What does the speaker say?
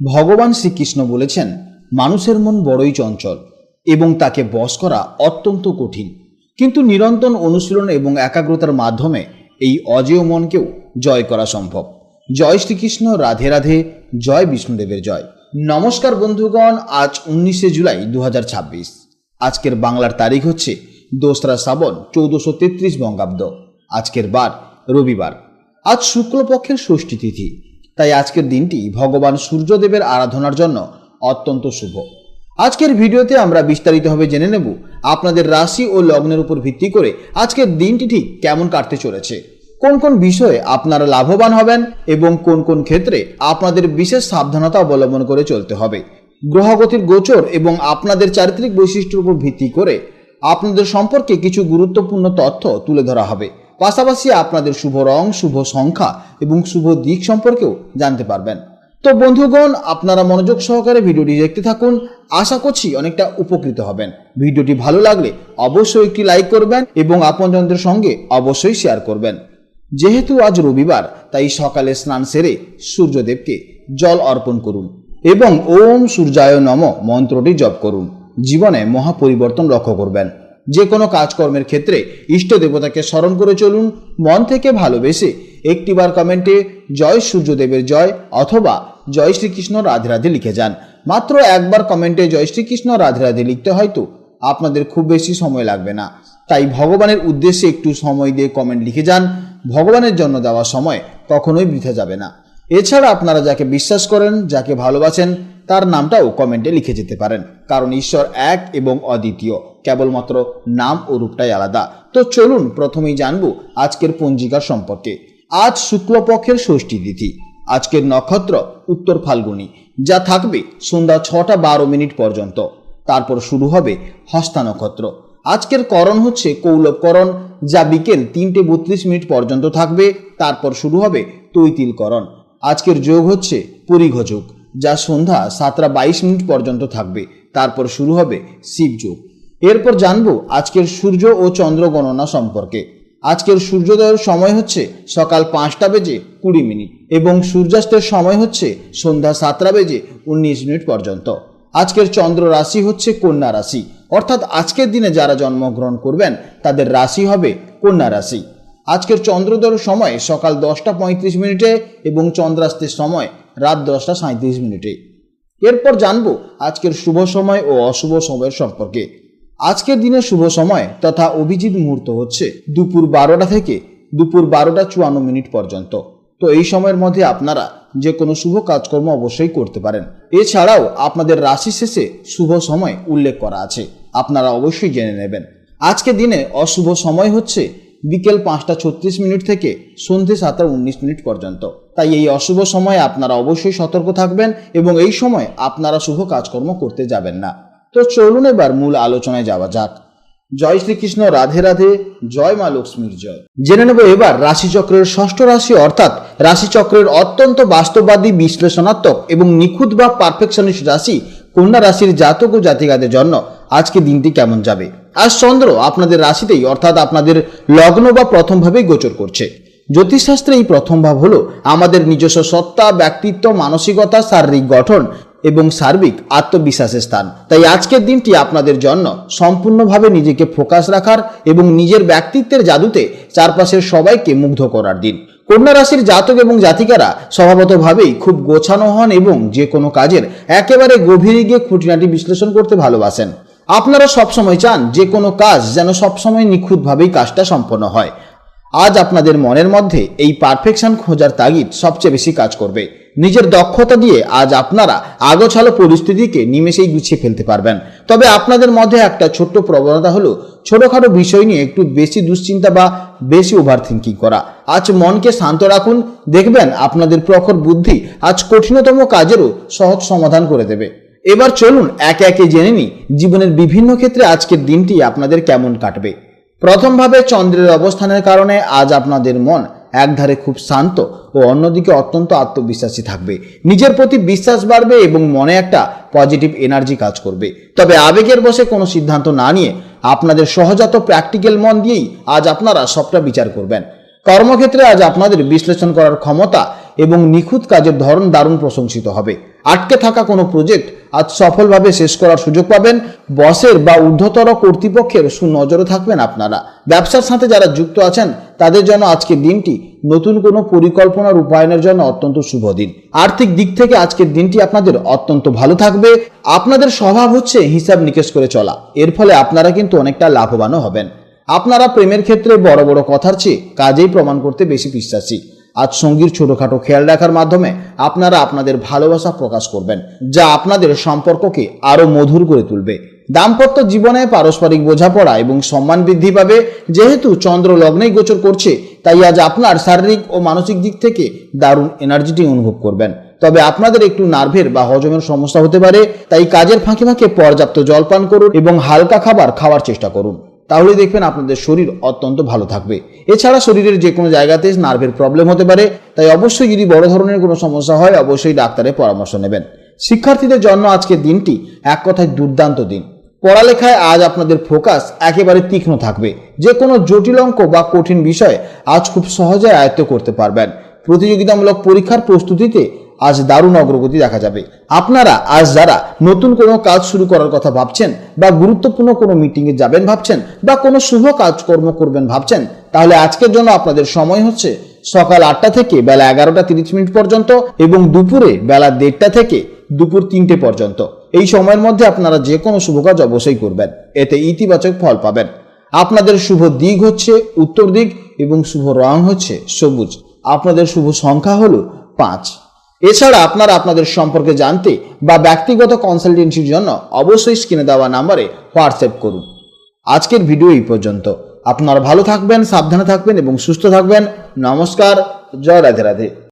ভগবান শ্রীকৃষ্ণ বলেছেন, মানুষের মন বড়ই চঞ্চল এবং তাকে বশ করা অত্যন্ত কঠিন, কিন্তু নিরন্তর অনুশীলন এবং একাগ্রতার মাধ্যমে এই অজেয় মনকেও জয় করা সম্ভব। জয় শ্রীকৃষ্ণ, রাধে রাধে, জয় বিষ্ণুদেবের জয়। নমস্কার বন্ধুগণ, আজ 19শে জুলাই 2026। আজকের বাংলার তারিখ হচ্ছে 2রা শ্রাবণ 1433 বঙ্গাব্দ। আজকের বার রবিবার। আজ শুক্লপক্ষের ষষ্ঠী তিথি, তাই আজকের দিনটি ভগবান সূর্যদেবের আরাধনার জন্য অত্যন্ত শুভ। আজকের ভিডিওতে আমরা বিস্তারিতভাবে জেনে নেব আপনাদের রাশি ও লগ্নের উপর ভিত্তি করে আজকের দিনটি ঠিক কেমন কাটতে চলেছে, কোন কোন বিষয়ে আপনারা লাভবান হবেন এবং কোন কোন ক্ষেত্রে আপনাদের বিশেষ সাবধানতা অবলম্বন করে চলতে হবে। গ্রহগতির গোচর এবং আপনাদের চারিত্রিক বৈশিষ্ট্যের উপর ভিত্তি করে আপনাদের সম্পর্কে কিছু গুরুত্বপূর্ণ তথ্য তুলে ধরা হবে। পাশাপাশি আপনাদের শুভ রং, শুভ সংখ্যা এবং শুভ দিক সম্পর্কেও জানতে পারবেন। তো বন্ধুগণ, আপনারা মনোযোগ সহকারে ভিডিওটি দেখতে থাকুন। আশা করছি অনেকটা উপকৃত হবেন। ভিডিওটি ভালো লাগলে অবশ্যই একটি লাইক করবেন এবং আপনজনদের সঙ্গে অবশ্যই শেয়ার করবেন। যেহেতু আজ রবিবার, তাই সকালে স্নান সেরে সূর্যদেবকে জল অর্পণ করুন এবং ওম সূর্যায় নমঃ মন্ত্রটি জপ করুন। জীবনে মহা পরিবর্তন লক্ষ্য করবেন। যে কোনো কাজকর্মের ক্ষেত্রে ইষ্ট দেবতাকে স্মরণ করে চলুন। মন থেকে ভালোবেসে একটিবার কমেন্টে জয় সূর্যদেবের জয় অথবা জয় শ্রীকৃষ্ণ রাধে রাধে লিখে যান। মাত্র একবার কমেন্টে জয় শ্রীকৃষ্ণ রাধে রাধে লিখতে হয়তো আপনাদের খুব বেশি সময় লাগবে না, তাই ভগবানের উদ্দেশ্যে একটু সময় দিয়ে কমেন্ট লিখে যান। ভগবানের জন্য দেওয়া সময় কখনোই বৃথা যাবে না। এছাড়া আপনারা যাকে বিশ্বাস করেন, যাকে ভালোবাসেন, তার নামটাও কমেন্টে লিখে যেতে পারেন, কারণ ঈশ্বর এক এবং অদ্বিতীয়, কেবলমাত্র নাম ও রূপটাই আলাদা। তো চলুন প্রথমেই জানবো আজকের পঞ্জিকার সম্পর্কে। আজ শুক্লপক্ষের ষষ্ঠী তিথি। আজকের নক্ষত্র উত্তর ফাল্গুনী, যা থাকবে সন্ধ্যা 6টা 12 মিনিট পর্যন্ত। তারপর শুরু হবে হস্তা নক্ষত্র। আজকের করণ হচ্ছে কৌলবকরণ, যা বিকেল 3টে 32 মিনিট পর্যন্ত থাকবে। তারপর শুরু হবে তৈতিল করণ। আজকের যোগ হচ্ছে পরিঘযোগ, যা সন্ধ্যা 7টা 22 মিনিট পর্যন্ত থাকবে। তারপর শুরু হবে শিবযোগ। এরপর জানবো আজকের সূর্য ও চন্দ্র গণনা সম্পর্কে। আজকের সূর্যোদয়ের সময় হচ্ছে সকাল 5টা বেজে 20 মিনিট এবং সূর্যাস্তের সময় হচ্ছে সন্ধ্যা 7টা বেজে 19 মিনিট পর্যন্ত। আজকের চন্দ্র রাশি হচ্ছে কন্যা রাশি, অর্থাৎ আজকের দিনে যারা জন্মগ্রহণ করবেন তাদের রাশি হবে কন্যা রাশি। আজকের চন্দ্রোদয়ের সময় সকাল 10টা 35 মিনিটে এবং চন্দ্রাস্তের সময় রাত 10টা 37 মিনিটে। এরপর জানবো আজকের শুভ সময় ও অশুভ সময়ের সম্পর্কে। আজকের দিনের শুভ সময় তথা অভিজিৎ মুহূর্ত হচ্ছে দুপুর 12টা থেকে দুপুর 12টা 54 মিনিট পর্যন্ত। তো এই সময়ের মধ্যে আপনারা যে কোনো শুভ কাজকর্ম অবশ্যই করতে পারেন। এছাড়াও আপনাদের রাশি শেষে শুভ সময় উল্লেখ করা আছে, আপনারা অবশ্যই জেনে নেবেন। আজকের দিনে অশুভ সময় হচ্ছে বিকেল 5টা 36 মিনিট থেকে সন্ধ্যে 7টা 19 মিনিট পর্যন্ত। তাই এই অশুভ সময়ে আপনারা অবশ্যই সতর্ক থাকবেন এবং এই সময় আপনারা শুভ কাজকর্ম করতে যাবেন না। তো চলুন এবার মূল আলোচনায় যাওয়া যাক। জয় শ্রীকৃষ্ণ, রাধে রাধে, জয় মা লক্ষ্মীর জয়। জেনে নেব এবার রাশিচক্রের ষষ্ঠ রাশি, অর্থাৎ রাশিচক্রের অত্যন্ত বাস্তববাদী, বিশ্লেষণাত্মক এবং নিখুঁত বা পারফেকশনিস্ট রাশি কন্যা রাশির জাতক ও জাতিকাদের জন্য আজকে দিনটি কেমন যাবে। আজ চন্দ্র আপনাদের রাশিতেই, অর্থাৎ আপনাদের লগ্ন বা প্রথম ভাবেই গোচর করছে। জ্যোতিষশাস্ত্রে এই প্রথম ভাব হলো আমাদের নিজস্ব সত্তা, ব্যক্তিত্ব, মানসিকতা, শারীরিক গঠন এবং সার্বিক আত্মবিশ্বাসের স্থান। তাই আজকের দিনটি আপনাদের জন্য সম্পূর্ণভাবে নিজেকে ফোকাস রাখার এবং নিজের ব্যক্তিত্বের জাদুতে চারপাশের সবাইকে মুগ্ধ করার দিন। কন্যা রাশির জাতক এবং জাতিকারা স্বভাবতভাবেই খুব গোছানো হন এবং যে কোনো কাজের একেবারে গভীরে গিয়ে খুঁটিনাটি বিশ্লেষণ করতে ভালোবাসেন। আপনারা সবসময় চান যে কোনো কাজ যেন সবসময় নিখুঁতভাবেই কাজটা সম্পন্ন হয়। আজ আপনাদের মনের মধ্যে এই পারফেকশন খোঁজার তাগিদ সবচেয়ে বেশি কাজ করবে। নিজের দক্ষতা দিয়ে আজ আপনারা আগোছালো পরিস্থিতিকে নিমেষেই গুছিয়ে ফেলতে পারবেন। তবে আপনাদের মধ্যে একটা ছোট্ট প্রবণতা হলো ছোটখাটো বিষয় নিয়ে একটু বেশি দুশ্চিন্তা বা বেশি ওভার থিঙ্কিং করা। আজ মনকে শান্ত রাখুন, দেখবেন আপনাদের প্রখর বুদ্ধি আজ কঠিনতম কাজেরও সহজ সমাধান করে দেবে। এবার চলুন একে একে জেনে নিই জীবনের বিভিন্ন ক্ষেত্রে আজকের দিনটি আপনাদের কেমন কাটবে। প্রথমভাবে চন্দ্রের অবস্থানের কারণে আজ আপনাদের মন একধারে খুব শান্ত ও অন্যদিকে অত্যন্ত আত্মবিশ্বাসী থাকবে। নিজের প্রতি বিশ্বাস বাড়বে এবং মনে একটা পজিটিভ এনার্জি কাজ করবে। তবে আবেগের বশে কোনো সিদ্ধান্ত না নিয়ে আপনাদের সহজাত প্র্যাকটিক্যাল মন দিয়েই আজ আপনারা সবটা বিচার করবেন। কর্মক্ষেত্রে আজ আপনাদের বিশ্লেষণ করার ক্ষমতা এবং নিখুঁত কাজের ধরন দারুণ প্রশংসিত হবে। আটকে থাকা কোনো প্রজেক্ট আজ সফলভাবে শেষ করার সুযোগ পাবেন। বসের বা ঊর্ধ্বতর কর্তৃপক্ষের সুনজরে থাকবেন আপনারা। ব্যবসার সাথে যারা যুক্ত আছেন তাদের জন্য আজকের দিনটি নতুন কোনো পরিকল্পনা রূপায়ণের জন্য অত্যন্ত শুভ দিন। আর্থিক দিক থেকে আজকের দিনটি আপনাদের অত্যন্ত ভালো থাকবে। আপনাদের স্বভাব হচ্ছে হিসাব নিকেশ করে চলা, এর ফলে আপনারা কিন্তু অনেকটা লাভবানও হবেন। আপনারা প্রেমের ক্ষেত্রে বড় বড় কথার চেয়ে কাজেই প্রমাণ করতে বেশি বিশ্বাসী। আজ সঙ্গীর ছোটখাটো খেয়াল রাখার মাধ্যমে আপনারা আপনাদের ভালোবাসা প্রকাশ করবেন, যা আপনাদের সম্পর্ককে আরো মধুর করে তুলবে। দাম্পত্য জীবনে পারস্পরিক বোঝাপড়া এবং সম্মান বৃদ্ধি পাবে। যেহেতু চন্দ্র লগ্নেই গোচর করছে, তাই আজ আপনার শারীরিক ও মানসিক দিক থেকে দারুণ এনার্জিটি অনুভব করবেন। তবে আপনাদের একটু নার্ভের বা হজমের সমস্যা হতে পারে, তাই কাজের ফাঁকে ফাঁকে পর্যাপ্ত জল পান করুন এবং হালকা খাবার খাওয়ার চেষ্টা করুন। তাহলে দেখবেন আপনাদের শরীর অত্যন্ত ভালো থাকবে। এছাড়া শরীরের যে কোনো জায়গাতে নার্ভের প্রবলেম হতে পারে, তাই অবশ্যই যদি বড় ধরনের কোনো সমস্যা হয় অবশ্যই ডাক্তারের পরামর্শ নেবেন। শিক্ষার্থীদের জন্য আজকের দিনটি এক কথায় দুর্দান্ত দিন। পড়ালেখায় আজ আপনাদের ফোকাস একেবারে তীক্ষ্ণ থাকবে। যে কোনো জটিল অঙ্ক বা কঠিন বিষয় আজ খুব সহজে আয়ত্ত করতে পারবেন। প্রতিযোগিতামূলক পরীক্ষার প্রস্তুতিতে আজ দারুণ অগ্রগতি দেখা যাবে। আপনারা আজ যারা নতুন কোনো কাজ শুরু করার কথা ভাবছেন বা গুরুত্বপূর্ণ কোনো মিটিংয়ে যাবেন ভাবছেন বা কোনো শুভ কাজকর্ম করবেন ভাবছেন, তাহলে আজকের জন্য আপনাদের সময় হচ্ছে সকাল 8টা থেকে বেলা 11টা 30 পর্যন্ত এবং দুপুরে বেলা 1:30টা থেকে দুপুর 3টে পর্যন্ত। এই সময়ের মধ্যে আপনারা যে কোনো শুভ কাজ অবশ্যই করবেন, এতে ইতিবাচক ফল পাবেন। আপনাদের শুভ দিক হচ্ছে উত্তর দিক এবং শুভ রং হচ্ছে সবুজ। আপনাদের শুভ সংখ্যা হলো 5। এছাড়া আপনারা আপনাদের সম্পর্কে জানতে বা ব্যক্তিগত কনসালটেন্সির জন্য অবশ্যই স্ক্রিনে দেওয়া নাম্বারে হোয়াটসঅ্যাপ করুন। আজকের ভিডিও এই পর্যন্ত। আপনারা ভালো থাকবেন, সাবধানে থাকবেন এবং সুস্থ থাকবেন। নমস্কার, জয় রাধে রাধে।